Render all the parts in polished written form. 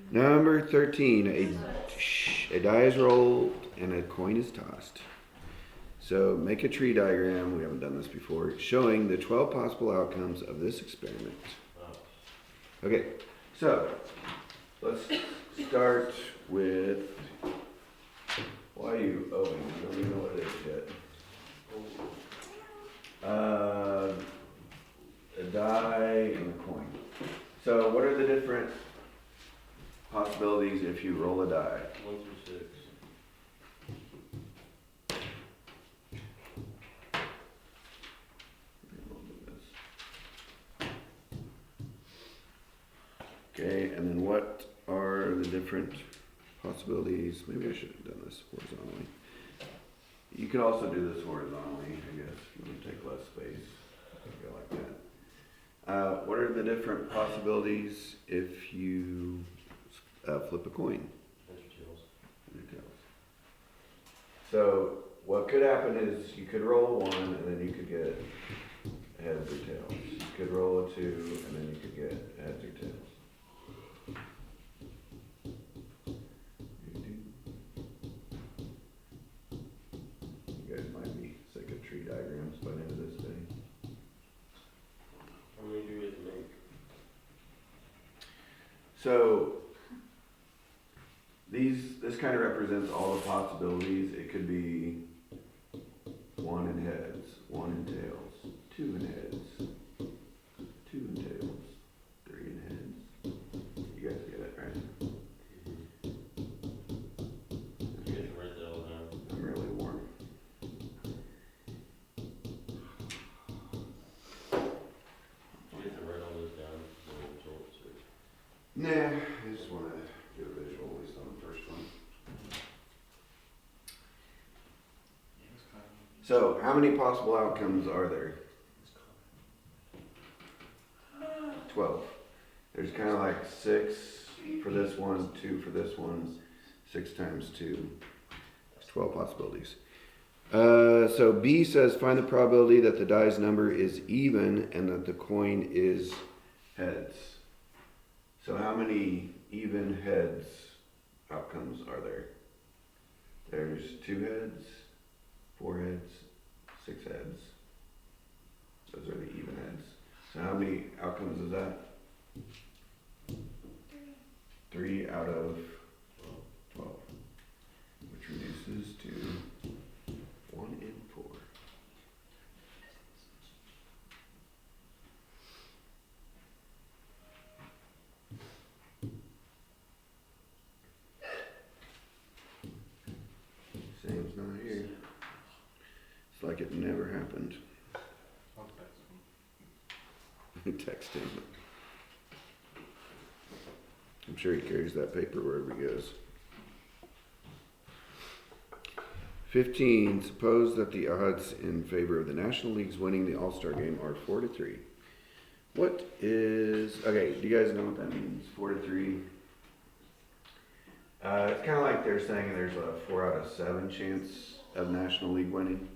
Number 13, a die is rolled and a coin is tossed. So make a tree diagram, we haven't done this before, showing the 12 possible outcomes of this experiment. Okay, so let's start with, why are you owing? I don't even know what it is yet. A die and a coin. So what are the different possibilities if you roll a die? 1 through 6. Okay, and then what are the different possibilities? Maybe I should have done this horizontally. You could also do this horizontally, I guess, if you want to take less space. Go like that. What are the different possibilities if you flip a coin? Heads or tails. Tails. So what could happen is you could roll a 1 and then you could get heads or tails. You could roll a 2 and then you could get heads or tails. You guys might be sick of tree diagrams by the end of this day. How many do we have to make? So this kind of represents all the possibilities. It could be 1 in heads, 1 in tails, 2 in heads, 2 in tails, 3 in heads. You guys get it, right? You have to write that all down. I'm really warm. You have to write all this down for the results. Nah, I just want to do a visual, at least on the first one. So, how many possible outcomes are there? 12. There's kind of like 6 for this one, 2 for this one, 6 times 2. That's 12 possibilities. So B says find the probability that the die's number is even and that the coin is heads. So how many even heads outcomes are there? There's 2 heads, 4 heads, 6 heads. Those are the even heads. So how many outcomes is that? 3 out of 12. Which reduces to 1 in 4. Sam's not here. It's like it never happened. I'll text him. Text him. I'm sure he carries that paper wherever he goes. 15. Suppose that the odds in favor of the National League's winning the All-Star game are 4-3. What is... Okay, do you guys know what that means? 4-3? It's kind of like they're saying there's a 4 out of 7 chance of National League winning.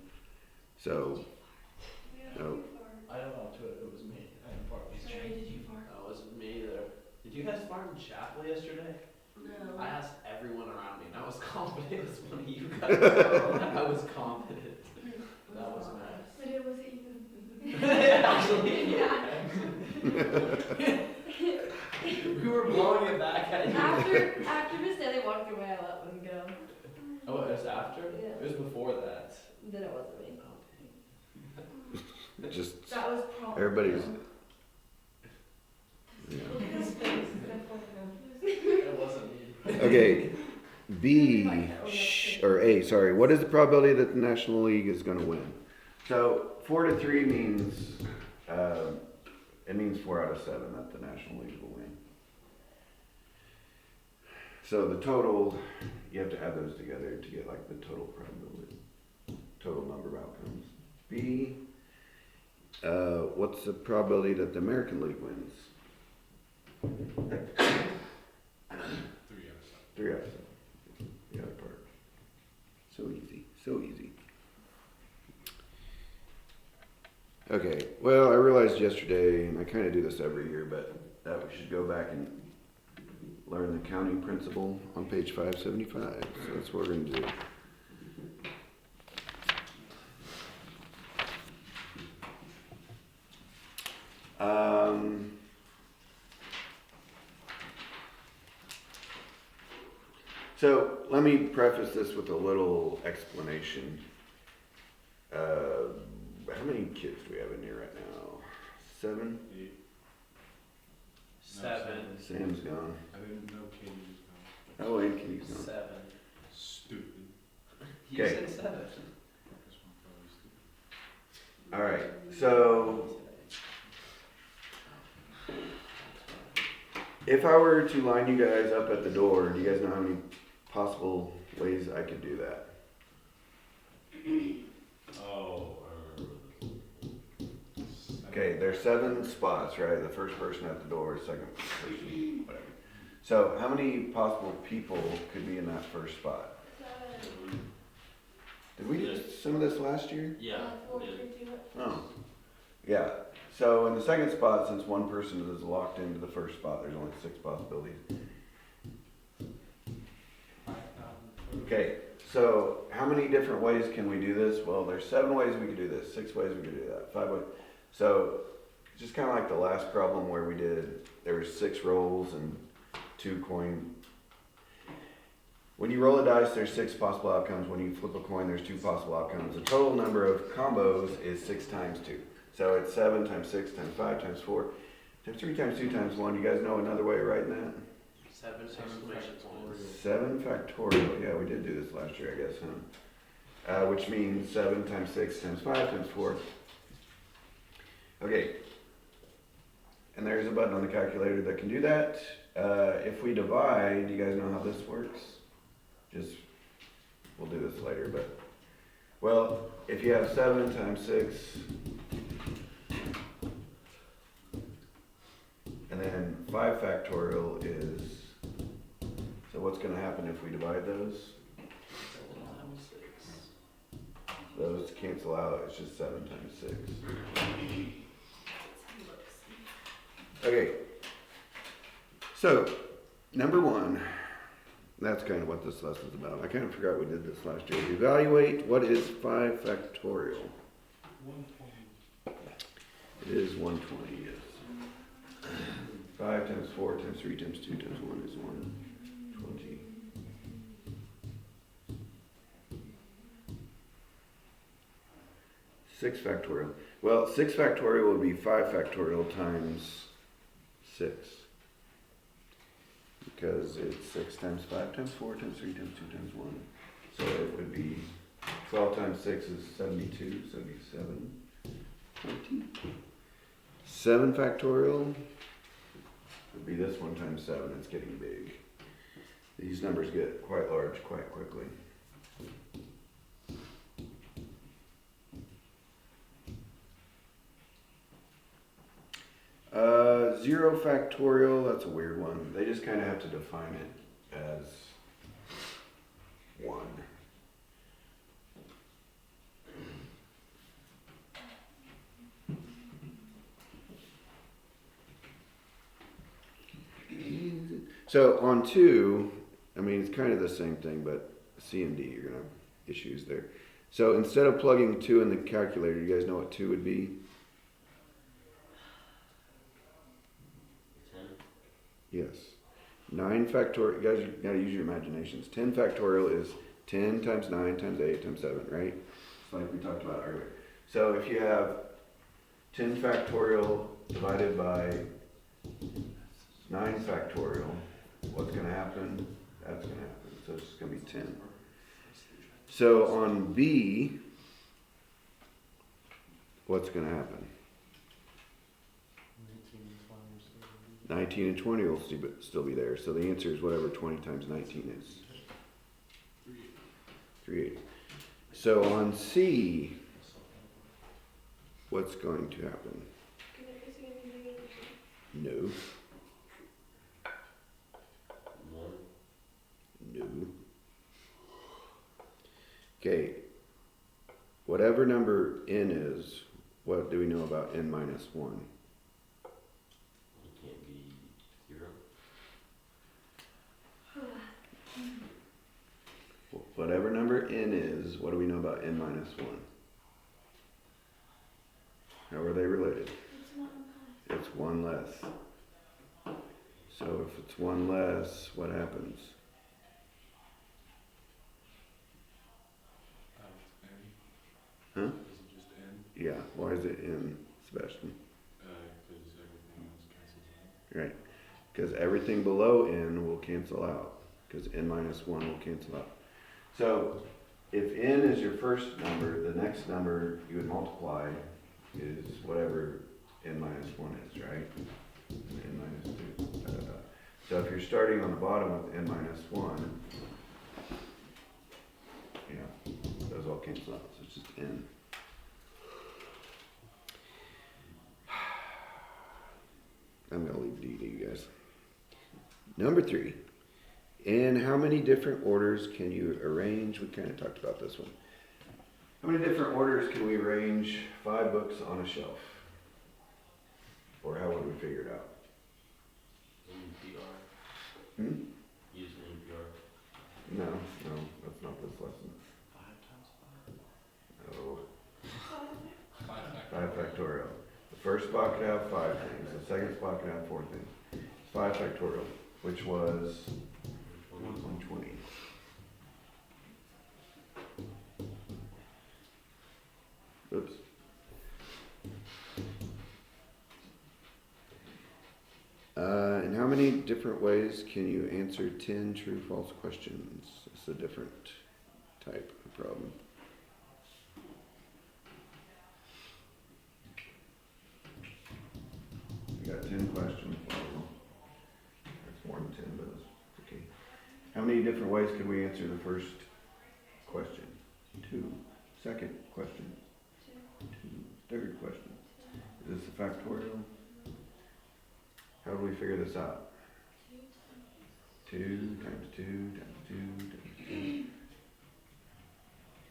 So... Oh. I don't know, it was me. I didn't fart. Sorry, did you fart? No, it wasn't me either. Did you guys fart in chapel yesterday? No. I asked everyone around me, and I was confident it was one of you guys. I was confident. That was nice. But it wasn't even. Actually, yeah. We were blowing it back at you. After Miss Daly walked away, I let them go. Oh, it was after? Yeah. It was before that. Then it wasn't me. Just... That was probably. Everybody's... Yeah. It wasn't me. Okay, B, or A, sorry. What is the probability that the National League is going to win? So 4-3 means, it means 4 out of 7 that the National League will win. So the total, you have to add those together to get like the total probability, total number of outcomes. B, what's the probability that the American League wins? 3 out of 7. 3 out of 7. The other part. So easy. So easy. Okay. Well, I realized yesterday, and I kind of do this every year, but that we should go back and learn the counting principle on page 575. So that's what we're gonna do. So let me preface this with a little explanation. How many kids do we have in here right now? 7? 7. Sam's gone. I didn't know Katie was gone. Oh, and Kitty's gone. 7. Stupid. You Okay. said 7. This one probably stupid. All right. So if I were to line you guys up at the door, do you guys know how many possible ways I could do that? Oh, I remember this. Okay, there's 7 spots, right? The first person at the door, second person, whatever. So how many possible people could be in that first spot? Did we do some of this last year? Yeah, Four, yeah. three, two, one. Oh, yeah. So in the second spot, since one person is locked into the first spot, there's only 6 possibilities. Okay, so how many different ways can we do this? Well, there's 7 ways we could do this, 6 ways we could do that, 5 ways. So just kind of like the last problem where we did, there were 6 rolls and 2 coin. When you roll a dice, there's 6 possible outcomes. When you flip a coin, there's 2 possible outcomes. The total number of combos is 6 times 2. So it's 7 times 6 times 5 times 4 times 3 times 2 times 1. You guys know another way of writing that? 7 exclamation points. 7 factorial. Yeah, we did do this last year, I guess, huh? Which means 7 times 6 times 5 times 4. Okay. And there's a button on the calculator that can do that. If we divide, do you guys know how this works? We'll do this later, but, well, if you have 7 times 6, and then 5 factorial is, so what's going to happen if we divide those? 7 times 6. Those cancel out, it's just 7 times 6. Okay, so, number 1, that's kind of what this lesson's about. I kind of forgot we did this last year. Evaluate what is 5 factorial. 120. It is 120, yes. 5 times 4 times 3 times 2 times 1 is 120. Six factorial. Well, 6 factorial would be 5 factorial times 6. Because it's 6 times 5 times 4 times 3 times 2 times 1. So it would be 12 times 6 is 72, 77, 20. 7 factorial would be this one times 7. It's getting big. These numbers get quite large quite quickly. Zero factorial, that's a weird one. They just kind of have to define it as 1. So on 2, I mean, it's kind of the same thing, but C and D, you're going to have issues there. So instead of plugging 2 in the calculator, you guys know what 2 would be? 10. Yes. 9 factorial, you guys got to use your imaginations. 10 factorial is 10 times 9 times 8 times 7, right? It's like we talked about earlier. So if you have 10 factorial divided by 9 factorial, what's going to happen? That's going to happen. So it's just going to be 10. So on B, what's going to happen? 19 and 20 will still be there. So the answer is whatever 20 times 19 is. 380. So on C, what's going to happen? No. 1. No. Okay. Whatever number n is, what do we know about n minus 1? It can't be 0. whatever number n is, what do we know about n minus 1? How are they related? It's one less. So if it's one less, what happens? It's N. Huh? Is it just N? Yeah, why is it n, Sebastian? Because everything else cancels out. Right, because everything below n will cancel out, because n minus 1 will cancel out. So if n is your first number, the next number you would multiply is whatever n minus 1 is, right? And n minus 2, da, da, da. So if you're starting on the bottom with n minus 1, yeah, those all cancel out, so it's just n. I'm going to leave D to you guys. Number 3. In how many different orders can you arrange? We kind of talked about this one. How many different orders can we arrange 5 books on a shelf? Or how would we figure it out? NPR. Hmm? Use NPR. No, that's not this lesson. 5 times 5. No, 5 factorial. The first spot could have 5 things. The second spot could have 4 things. It's 5 factorial, which was 120. Oops. In how many different ways can you answer 10 true-false questions? It's a different type of problem. You got 10 questions. That's more than 10, but it's okay. How many different ways could we answer the first question? 2. Second question? 2. Third question? Is this a factorial? How do we figure this out? 2 times 2 times 2 times 2.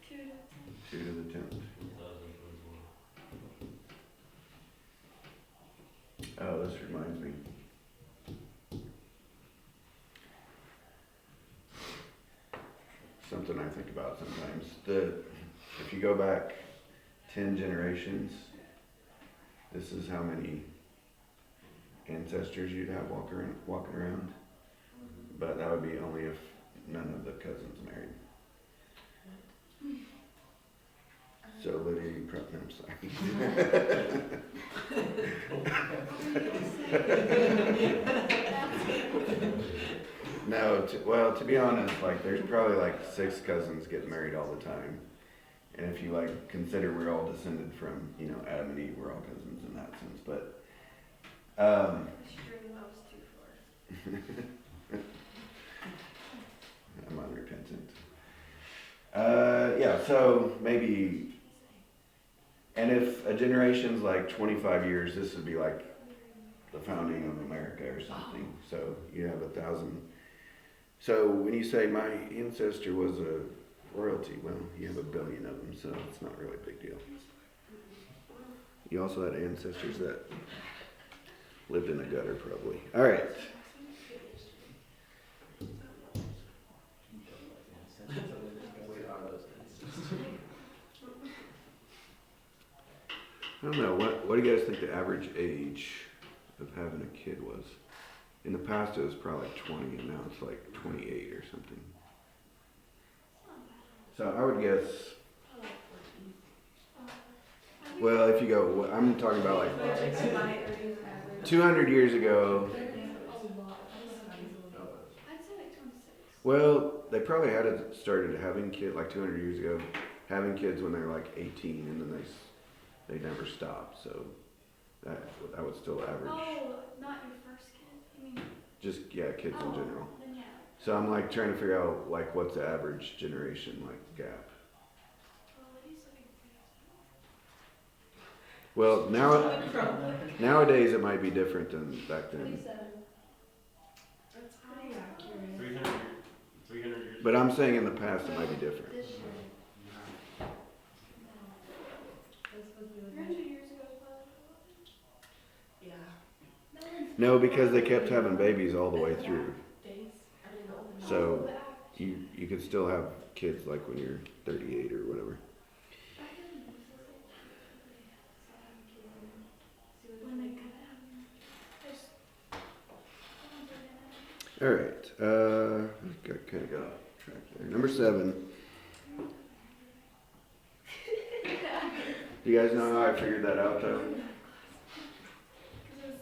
2 to the 10th. 1021. Oh, this reminds me. Something I think about sometimes. If you go back 10 generations, this is how many ancestors you'd have walking around. But that would be only if none of the cousins married. So Lydia, you probably, I'm sorry. No, well, to be honest, like there's probably like 6 cousins getting married all the time. And if you like consider we're all descended from, Adam and Eve, we're all cousins in that sense. But I'm unrepentant. Yeah, so maybe, and if a generation's like 25 years, this would be like the founding of America or something. So you have 1,000. So when you say my ancestor was a royalty, well, you have 1 billion of them, so it's not really a big deal. You also had ancestors that lived in a gutter, probably. All right. I don't know. What do you guys think the average age of having a kid was? In the past, it was probably like 20, and now it's like 28 or something. So I would guess. Well, if you go, I'm talking about like 200 years ago. Well, they probably started having kids like 200 years ago, having kids when they were like 18, and then they never stopped. So that was still average. Oh, not your first kid. I mean. Just kids in general. Then yeah. So I'm like trying to figure out like what's the average generation like gap. Well, nowadays it might be different than back then. 27. That's pretty accurate. 300 years. But I'm saying in the past it might be different. This year. No. That's supposed to be 300 years ago, yeah. No, because they kept having babies all the way through. Days. I didn't know. So, you could still have kids like when you're 38 or whatever. When they cut it. There's. All right. Kind of got off track there. Number 7. Do you guys know how I figured that out though? Because it was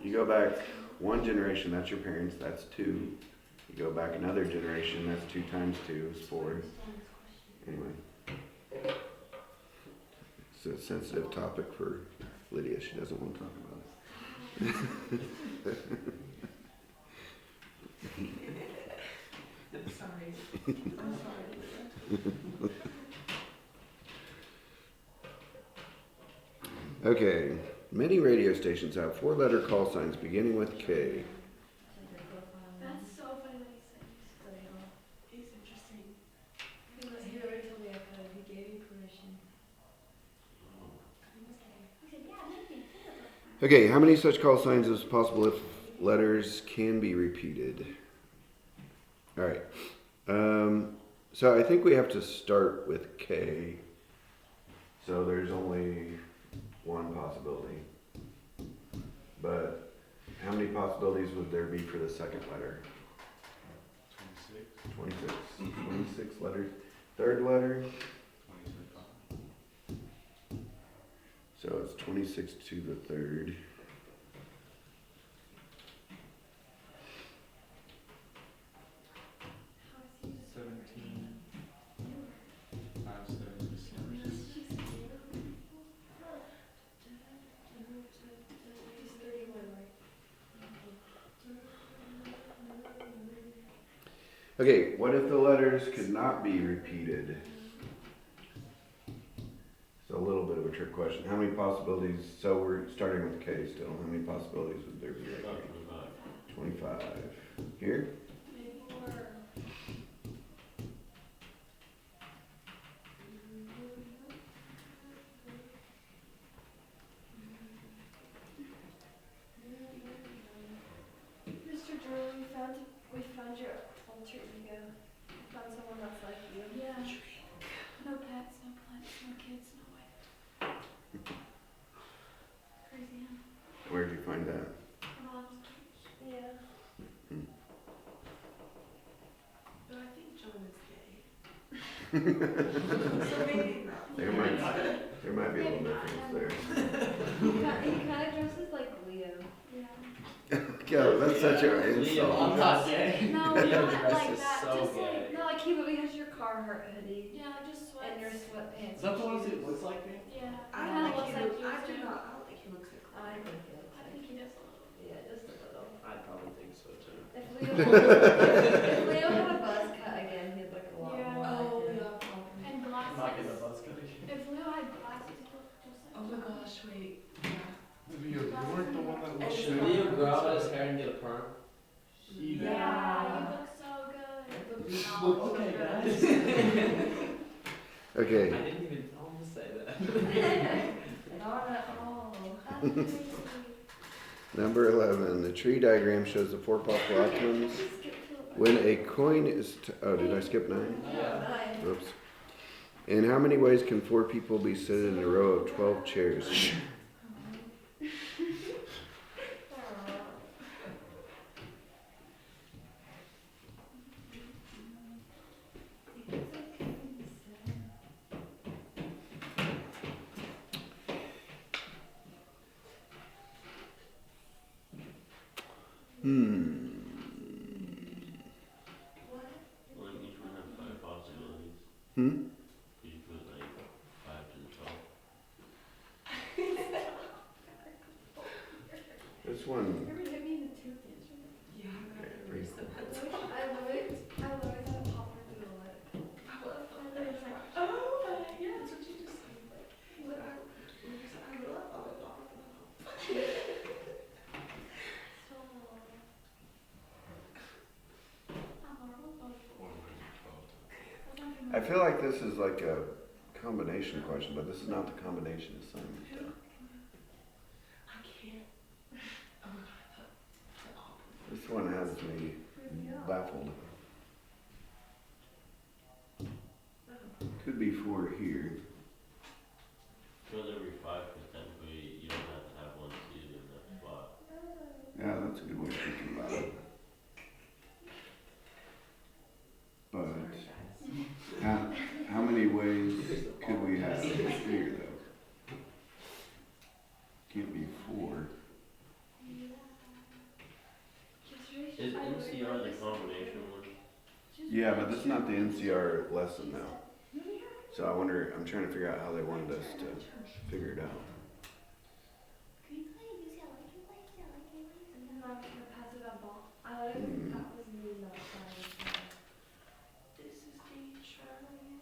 10. You go back one generation, that's your parents, that's 2. You go back another generation, that's 2 times 2 is 4. Anyway. It's a sensitive topic for Lydia. She doesn't want to talk about it. I'm sorry. Okay. Many radio stations have 4-letter call signs beginning with K. That's so funny that you said He's interesting. he already told me I could. He gave you permission. He said, yeah, maybe. Okay, how many such call signs is possible if letters can be repeated? All right. So I think we have to start with K. So there's only one possibility. But how many possibilities would there be for the second letter? 26. 26. 26 letters. Third letter? 25. So it's 26 to the third. How is he just 17. 5, 7, 6. He's 31, right? Okay, what if the letters could not be repeated? It's a little bit of a trick question. How many possibilities? So we're starting with K still. How many possibilities would there be? About 25. 25. Here? Maybe 4. Mr. Drew, we found your alter ego. We found someone that's like you. Yeah. No pets, no plants, no kids, no wife. Crazy, huh? Where'd you find that? Mom's yeah. But I think John is gay. So maybe not. There might be a little difference there. He kind of dresses like Leo. Yeah. God, that's such an Leo, insult. I'm not gay. No, Leo not dresses like that. so Just gay. like, No, like he has your Carhartt hoodie yeah, just sweats. and your sweatpants. Is that the and ones shoes. that looks like me? Yeah. I Kinda don't think looks he like looks. you I do too. not. I don't think he looks like. I think he looks I like think he does a little. yeah, just a little. I probably think so too. If Leo had a buzz cut again, he'd look a lot Yeah. more Oh like him. yeah, probably. And I'm not getting a glasses. buzz cut again. If Leo had glasses, he'd look just like Oh my gosh, wait. Yeah. Leo, you weren't the one that And looked his at Leo grow out his hair and get a perm. He Yeah, you look so good. Okay, guys. Okay, I didn't even tell him to say that. Not at all. That's crazy. number 11. The tree diagram shows the 4 possible outcomes. Skip to the When a coin is... oh, did I skip 9? Yeah. Nice. Oops. In how many ways can 4 people be seated in a row of 12 chairs? Wouldn't each one have 5 possibilities? Hmm? You put like 5 to the 12. This one... Ever hit me in the tooth yesterday? Yeah, I got the pretty reason. I literally had a popper through the lip. I literally was like, Oh, yeah, that's what you just said. Like, I love all the dog. so. I'm horrible. I feel like this is like a combination question, but this is not the combination assignment. I can't. Oh my god, I thought. This one has me baffled. be 4 here. Because every 5, because technically you don't have to have one seated in that spot. Yeah, that's a good way of thinking about it. But how many ways could we have here though? Can't be 4. Is NCR the combination one? Yeah, but this is not the NCR lesson though. So I wonder, I'm trying to figure out how they wanted us to figure it out. And then I was gonna pass it on ball. I like it. That was me not trying. This is the Charlie.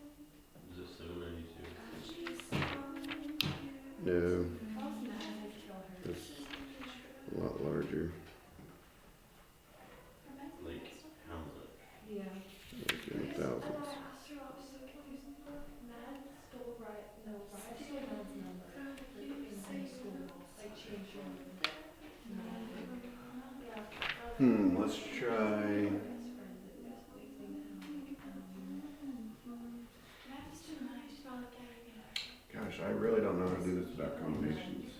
Is it 792? She's so cute. No, False mad, kill her. it's a lot larger. Like, how much? Yeah. Like in the thousands. Mad stole right. No, right. She stole Mad's number. Like in school. Like changed your number. Let's try. Gosh, I really don't know how to do this without combinations.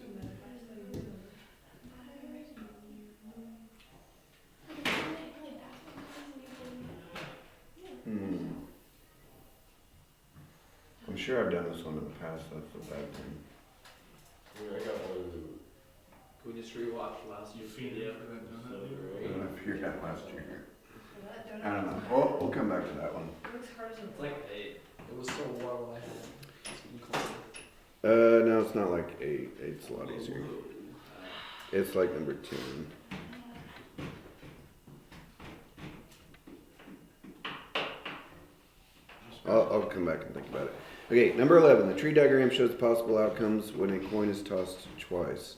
I'm sure I've done this one in the past, that's a bad thing. I got one. Can we just rewatch last year's video? I don't know if you figured out last year. That I donut. don't know. We'll come back to that one. It looks hard as It's like 8. It was so warm when I had it. It's getting colder. No, it's not like 8. 8's a lot easier. It's like number 10. I'll come back and think about it. Okay, number 11. The tree diagram shows the possible outcomes when a coin is tossed twice.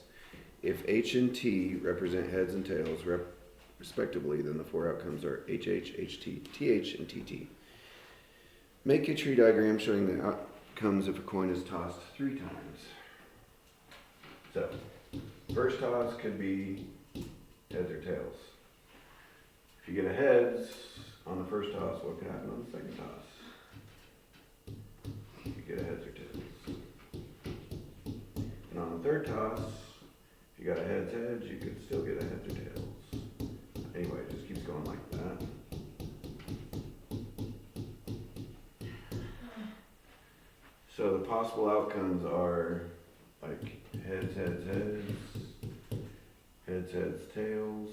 If H and T represent heads and tails, respectively, then the 4 outcomes are HH, HT, TH, and TT. Make a tree diagram showing the outcomes if a coin is tossed 3 times. So, first toss could be heads or tails. If you get a heads on the first toss, what could happen on the second toss? You get a heads or tails. And on the third toss, if you got a heads, you could still get a heads or tails. Anyway, it just keeps going like that. So the possible outcomes are like heads, tails. Heads, tails, heads.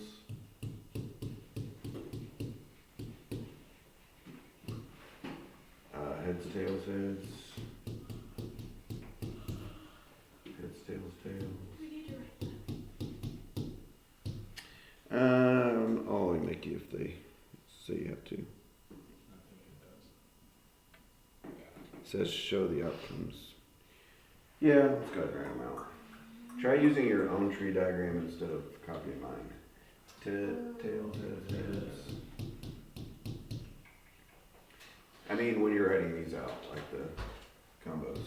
Heads, tails, tails. I'll only make you if they say you have to. It says show the outcomes. Yeah, let's go ahead and write them out. Try using your own tree diagram instead of copying mine. Tails, heads. I mean, when you're writing these out, like the combos.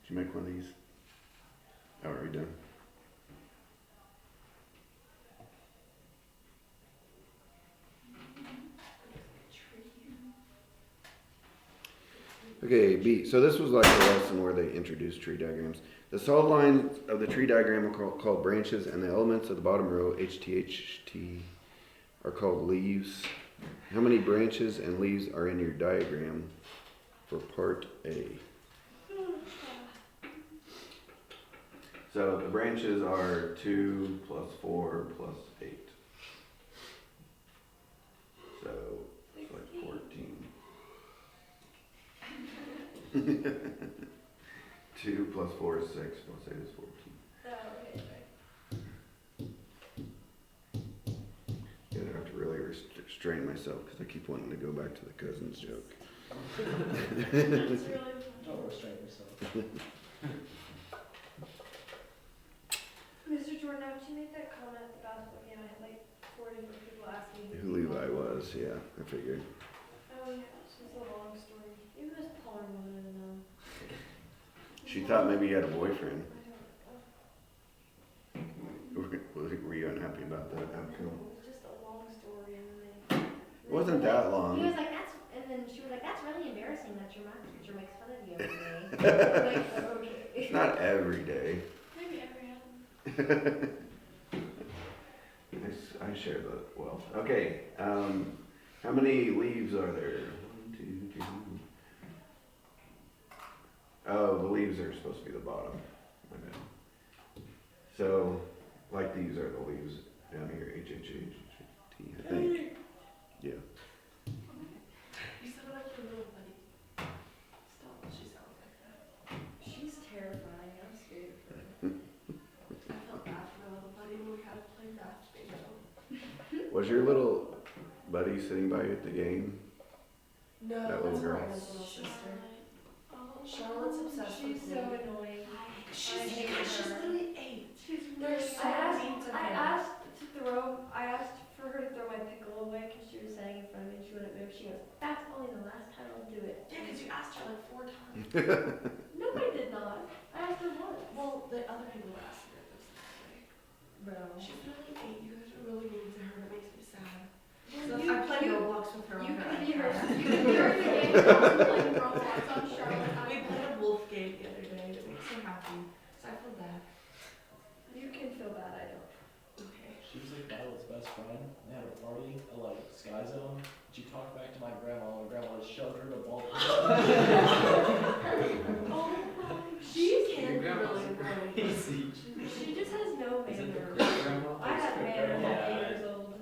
Did you make one of these? Oh, are you done? Okay, B. So this was like a lesson where they introduced tree diagrams. The solid lines of the tree diagram are called branches, and the elements of the bottom row, HT, are called leaves. How many branches and leaves are in your diagram for part A? So the branches are 2 plus 4 plus 8. So it's like 14. 2 plus 4 is 6, plus 8 is 14. Yeah, I have to really restrain myself because I keep wanting to go back to the cousins joke. Don't restrain yourself. Mr. Jordan, after you made that comment at the basketball game, I had like 4 different people asking Who Levi was, yeah, I figured. Oh yeah, it's just a long story. It was porn. thought maybe you had a boyfriend. Were you unhappy about that outcome? It was just a long story, and then It wasn't that he long. was like, "That's," and then she was like, "That's really embarrassing that your math teacher makes fun of you every day." I'm like, okay. It's not every day. Maybe every other. I share the wealth. Okay, how many leaves are there? 1, 2, 3. Oh, the leaves are supposed to be the bottom. My bad. So, like these are the leaves down here, H, H, H, T, I think. Yeah. You said like your little buddy. Stop, she sounds like that. She's terrifying. I'm scared of her. I felt bad for my little buddy when we had to play math bingo. Was your little buddy sitting by you at the game? No, That little that's girl. Ryan's little sister. Oh, Charlotte's obsessed She's with so me. annoying. She's, I hate yeah, she's her. literally 8. she's They're really so mean to I her. asked for her to throw my pickle away because she was standing in front of me and she wouldn't move. She goes, "That's only the last time I'll do it." Yeah, because you asked her like 4 times. No, I did not. I asked her once. Well, the other people were asking her this way. Bro. She's literally 8. You guys are really mean to her. It makes me sad. You- So I play you- Roblox with her on You her could be her. iPad. You could be her game. Playing Roblox on Charlotte's We iPad. played a wolf game the other day. It makes her happy. So I feel bad. You can feel bad. I don't. Okay. She was like Violet's best friend. They had a party at like Sky Zone. She talked back to my grandma, and grandma just shoved her in a ball. Oh, She's she can be really annoying. Crazy. She just has no Is it the manners. great grandma? I had manners Yeah. at 8 years old.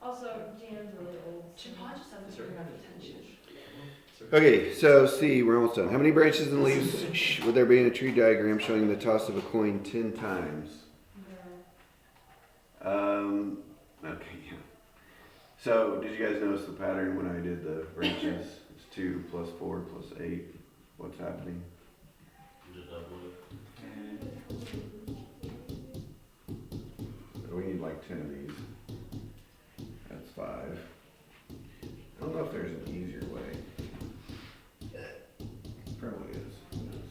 Also, Jan's really old. She probably just doesn't really have attention. Okay, so C, we're almost done. How many branches and leaves would there be in a tree diagram showing the toss of a coin 10 times? Okay, yeah. So, did you guys notice the pattern when I did the branches? It's 2 plus 4 plus 8. What's happening? Just double it. We need like 10 of these. That's 5. I don't know if there's an easier way. Probably is. Who knows?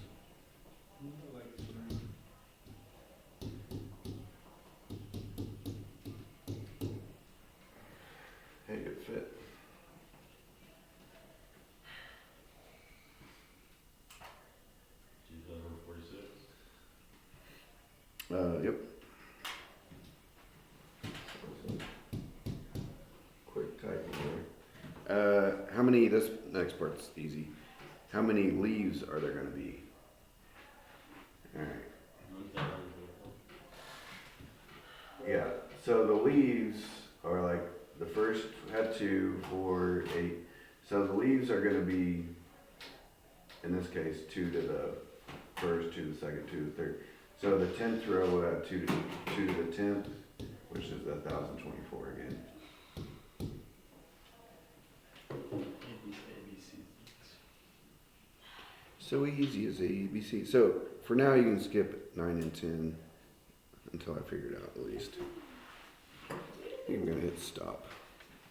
Hey, it fit. Yep. Quick typing there. How many, this next part's easy. How many leaves are there gonna be? Alright, yeah, so the leaves are like, the first had 2, 4, 8. So the leaves are gonna be, in this case, 2 to the first, 2 to the second, 2 to the third. So the 10th row will add 2 to the 10th, which is 1,024 again. So easy as ABC. So for now you can skip 9 and 10 until I figure it out at least. I'm gonna hit stop.